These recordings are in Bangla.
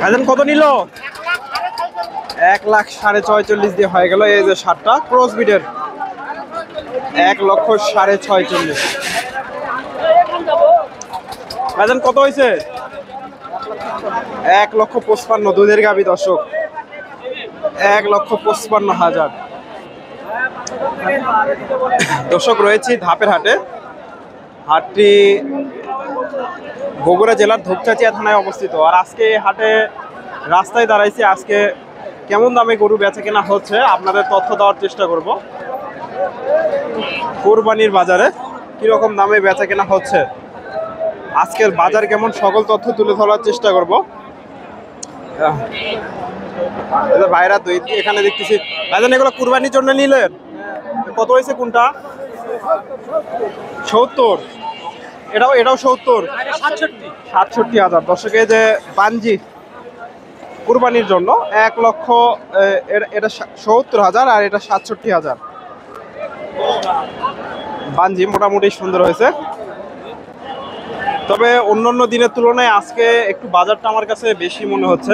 ভাইজান কত নিল? 1,46,500 দিয়ে হয়ে গেল। এই যে সারটা ক্রস বিটের 1,46,500। ভাইজান কত হয়েছে? 1,55,000 দুধের গাভী দর্শক, 1,55,000। দর্শক রয়েছি ধাপের হাটে। হাটটি বগুড়া জেলার ধূপচাচিয়া থানায় অবস্থিত। আর আজকে হাটে রাস্তায় দাঁড়াইছি। আজকে কেমন দামে গরু বেচা কেনা হচ্ছে আপনাদের তথ্য দেওয়ার চেষ্টা করব। কোরবানির বাজারে কিরকম দামে বেচা কেনা হচ্ছে, আজকের বাজার কেমন, সকল তথ্য তুলে ধরার চেষ্টা করব। ভাইরা দুই এখানে দেখতেছি। ভাইজান এগুলো কুরবানির জন্য নিলেন? কত হয়েছে কোনটা? 70। এটাও 70, 67,000। দর্শকে যে বানজি কুরবানির জন্য 1,00,000, এটা 70,000 আর এটা 67,000। বানজি মোটামুটি সুন্দর হয়েছে, তবে অন্যান্য দিনের তুলনায় আজকে একটু বাজারটা আমার কাছে বেশি মনে হচ্ছে।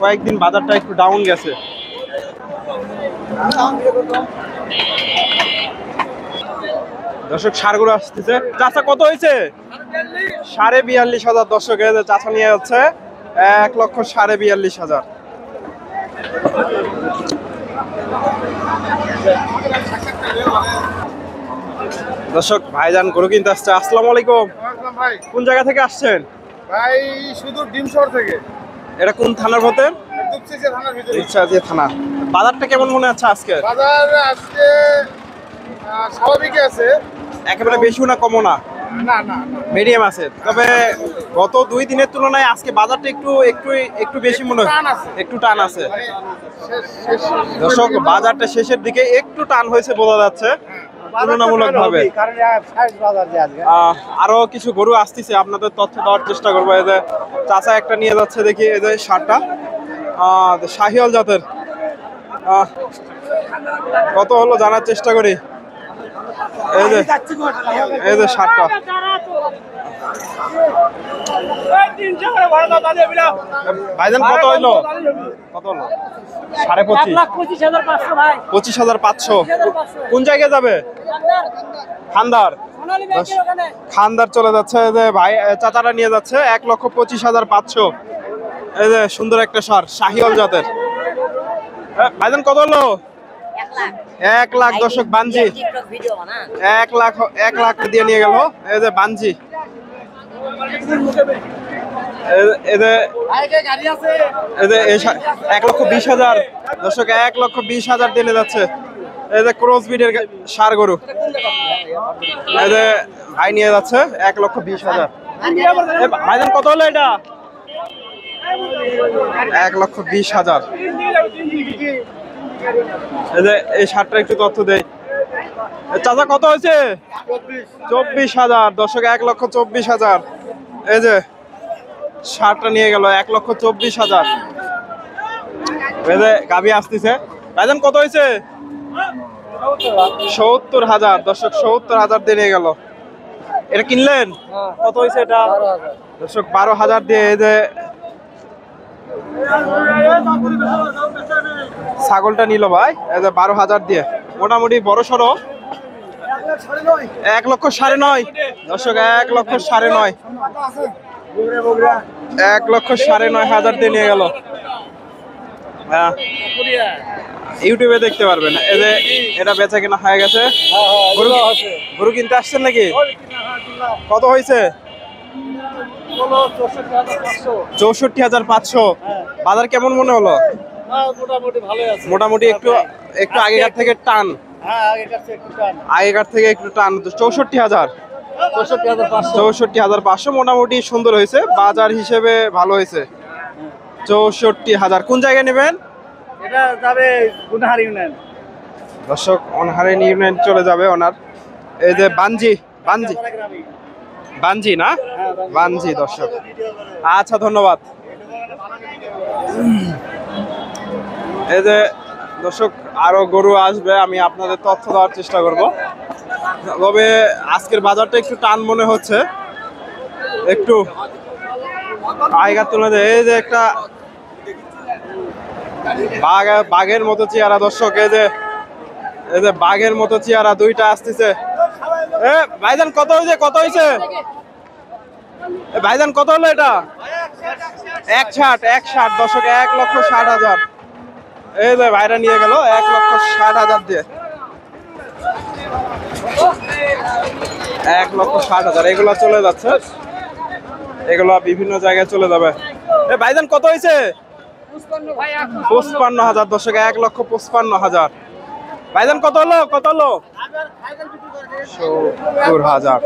কয়েকদিন বাজারটা একটু ডাউন গেছে। দর্শক সারগুলো আসতেছে। চাচা কত হয়েছে? 42,500। দর্শক চাচা নিয়ে যাচ্ছে 1,42,500। দর্শক ভাইজান গরু কিনতে আসছে। আসসালামু আলাইকুম ভাই। কোন জায়গা থেকে আসছেন? ভাই শুধু ডিম শহর থেকে। এটা কোন থানার মধ্যে? দুপচাচিয়া থানার ভিতরে। দুপচাচিয়া থানা। বাজারটা কেমন মনে হচ্ছে আজকে? বাজার আজকে স্বাভাবিক আছে, একেবারে বেশিও না কমও না, না না মিডিয়াম আছে। তবে গত 2 দিনের তুলনায় আজকে বাজারটা একটু একটু একটু বেশি মনে হয়, একটু টান আছে। দর্শক বাজারটা শেষের দিকে একটু টান হয়েছে বোঝা যাচ্ছে তুলনামূলক ভাবে। আরো কিছু গরু আসতেছে, আপনাদের তথ্য দেওয়ার চেষ্টা করবো। এই যে চাচা একটা নিয়ে যাচ্ছে, দেখি এই যে সারটা শাহিওয়াল জাতের। কত হলো জানার চেষ্টা করি। এই যে সারটা ভাইজান কত হইলো? কত হলো? 25,500। কোন জায়গায় যাবে? খান্দার। খান্দার চলে যাচ্ছে। যে ভাই চাচারা নিয়ে যাচ্ছে 1,25,500। এই যে সুন্দর একটা সার শাহিওয়াল জাতের। ভাইজান কত হলো? 1,00,000। দর্শক বানজি 1,00,000 দিয়ে নিয়ে গেল। এই যে বানজি, এই যে 1,20,000। দর্শক 1,20,000 দিয়ে নিয়ে যাচ্ছে। এই যে ক্রস বিডের সার গরু, এই যে ভাই নিয়ে যাচ্ছে 1,20,000। ভাইজান কত হলো এটা? 1,20,000। এই যে এই সারটা একটু তথ্য দেয়। চাচা কত হয়েছে? 24,000। দর্শক 1,24,000। এই যে সারটা নিয়ে গেল 1,24,000। এই যে গাভী আসতেছে। ভাইজান কত হয়েছে? 70,000। দর্শক 70,000 দিয়ে নিয়ে গেল। এটা কিনলেন? কত হয়েছে এটা? দর্শক 12,000 দিয়ে। এই যে ছাগলটা নিল ভাই, এই যে 12,000 দিয়ে। মোটামুটি বড় সড়ো 1,09,500। দর্শক 1,09,500। 1,09,500 দিয়ে নিয়ে গেল। ইউটিউবে দেখতে পারবেন। এই যে এটা বেচা কেনা হয়ে গেছে। গরু কিনতে আসছেন নাকি? কত হয়েছে? 64,500। বাজার কেমন মনে হলো? মোটামুটি একটু একটু আগেকার থেকে টান, আগেকার থেকে একটু টান। 64,000। 64,500 মোটামুটি সুন্দর হয়েছে, বাজার হিসেবে ভালো হয়েছে। 64,000। কোন জায়গায় নেবেন? এটা যাবে গুনহার ইউনিয়ন। দর্শক অনহারে ইউনিয়ন চলে যাবে ওনার। এই যে বানজি, বানজি বানজি না বানজি। দর্শক আচ্ছা ধন্যবাদ। এই যে দর্শক আরো গরু আসবে, আমি আপনাদের তথ্য দেওয়ার চেষ্টা করব। তবে আজকের বাজারটা একটু টান মনে হচ্ছে, একটু আগেকার তুলনায় এই যে একটা বাঘের মতো চেহারা দর্শক, এই যে বাঘের মতো চেহারা দুইটা আসতেছে। ভাইজান কত হয়েছে, কত হয়েছে ভাইজান, কত হলো এটা? 160 দর্শক, 1,60,000। এই যে ভাইরা নিয়ে গেল 1,60,000 দিয়ে। 1,60,000 এগুলো চলে যাচ্ছে, এগুলো বিভিন্ন জায়গায় চলে যাবে। ভাইজান কত হয়েছে? 55,000 দর্শক, 1,55,000। ভাইজান কত হলো, কত হলো? 70,000।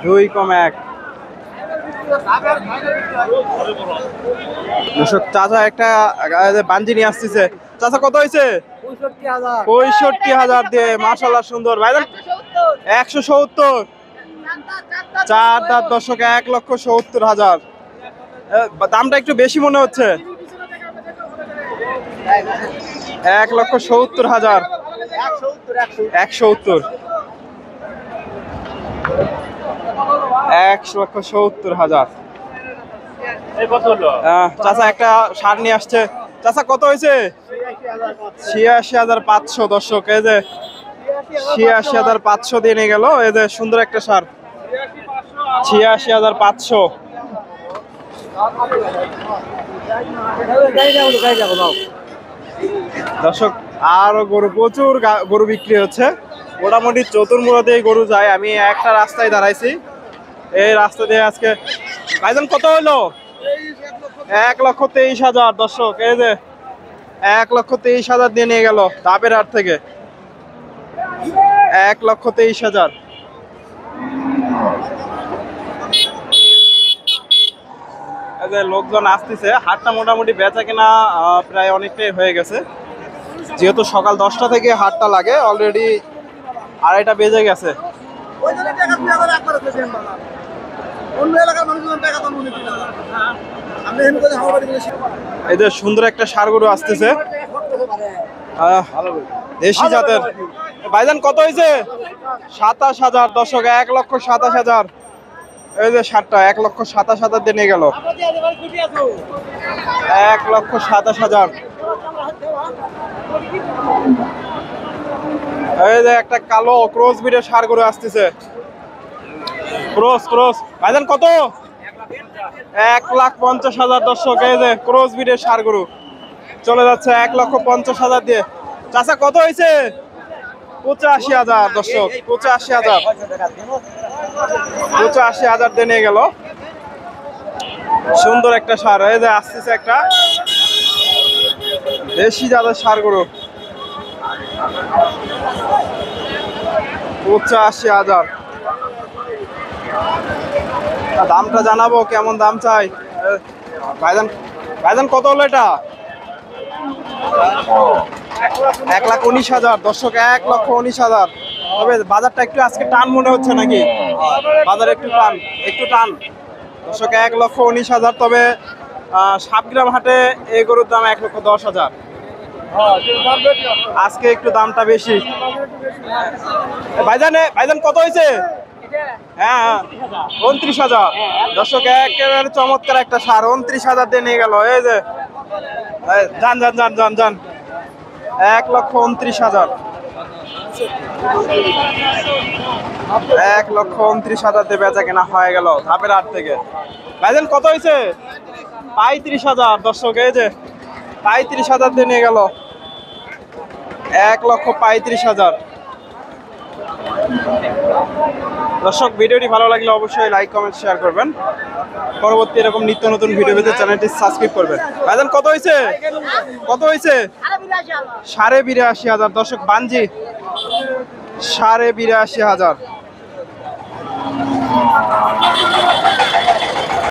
2,1 দর্শক, চাচা একটা বাঞ্জি নিয়ে আসতেছে। চাচা কত হয়েছে? 65,000 দিয়ে। মাশাআল্লাহ সুন্দর। ভাইজান 170, 4 দাঁত দর্শক, 1,70,000। দামটা একটু বেশি মনে হচ্ছে। 1,70,000। 170, 1,70,000। চাচা একটা সার নিয়ে আসছে। চাচা কত হয়েছে? 86,500 দর্শক, এই যে 86,500 দিয়ে নিয়ে গেল। এই যে সুন্দর একটা সার, 86,500। দর্শক আরো গরু, প্রচুর গরু বিক্রি হচ্ছে। মোটামুটি চতুর্মুড়া দিয়ে গরু যায়। আমি একটা রাস্তায় দাঁড়াইছি, এই রাস্তা দিয়ে আজকে। ভাইজান কত হলো? 1,23,000 দর্শক, এই যে 1,23,000 দিয়ে নিয়ে গেল ধাপের হাট থেকে। 1,23,000। এই যে লোকজন আসতেছে, হাটটা মোটামুটি বেচা কেনা প্রায় অনেকটাই হয়ে গেছে, যেহেতু সকাল 10টা থেকে হাটটা লাগে। অলরেডি 2:30 বেজে গেছে। এই যে সুন্দর একটা ষাঁড় গরু আসতেছে, দেশি জাতের। ভাইজান কত হয়েছে? 27,000 দর্শক, 1,27,000। এই যে ষাঁড়টা 1,27,000 দিয়ে নিয়ে গেল। 1,27,000। এই যে একটা কালো ক্রস বিটের ষাঁড় গরু আসতেছে, ক্রস। ভাইজান কত? 1,50,000 দর্শক, এই যে ক্রস বিটের ষাঁড় গরু চলে যাচ্ছে 1,50,000 দিয়ে। চাচা কত হয়েছে? 85,000 দর্শক, 85,000। 85,000 দিয়ে নিয়ে গেল। সুন্দর একটা ষাঁড়, এই যে আসতেছে একটা দেশি জাতের ষাঁড় গরু। 85,000। দামটা জানাবো, কেমন দাম চাই। ভাইজান কত হলো এটা? 1,19,000 দর্শক, 1,19,000। তবে বাজারটা একটু আজকে টান মনে হচ্ছে নাকি? বাজার একটু টান দর্শক, 1,19,000। তবে সাবগ্রাম হাটে এই গরুর দাম 1,10,000। আজকে একটু দামটা বেশি। ভাইজান কত হয়েছে? হ্যাঁ 29,000 দর্শক, একেবারে চমৎকার একটা ষাঁড়। 29,000 দিয়ে নিয়ে গেল। এই যে যান 1,29,000। 1,29,000 দিয়ে বেচা কেনা হয়ে গেল ধাপের হাট থেকে। ভাইজান কত হয়েছে? 35,000 দর্শক, এই যে 35,000 দিয়ে নিয়ে গেল। 1,35,000 দর্শক। ভিডিওটি ভালো লাগলে অবশ্যই লাইক, কমেন্ট, শেয়ার করবেন। পরবর্তী এরকম নিত্য নতুন ভিডিও পেতে চ্যানেলটি সাবস্ক্রাইব করবেন। ভাইজান কত হয়েছে? 82,500 দর্শক, বাঞ্জি 82,500।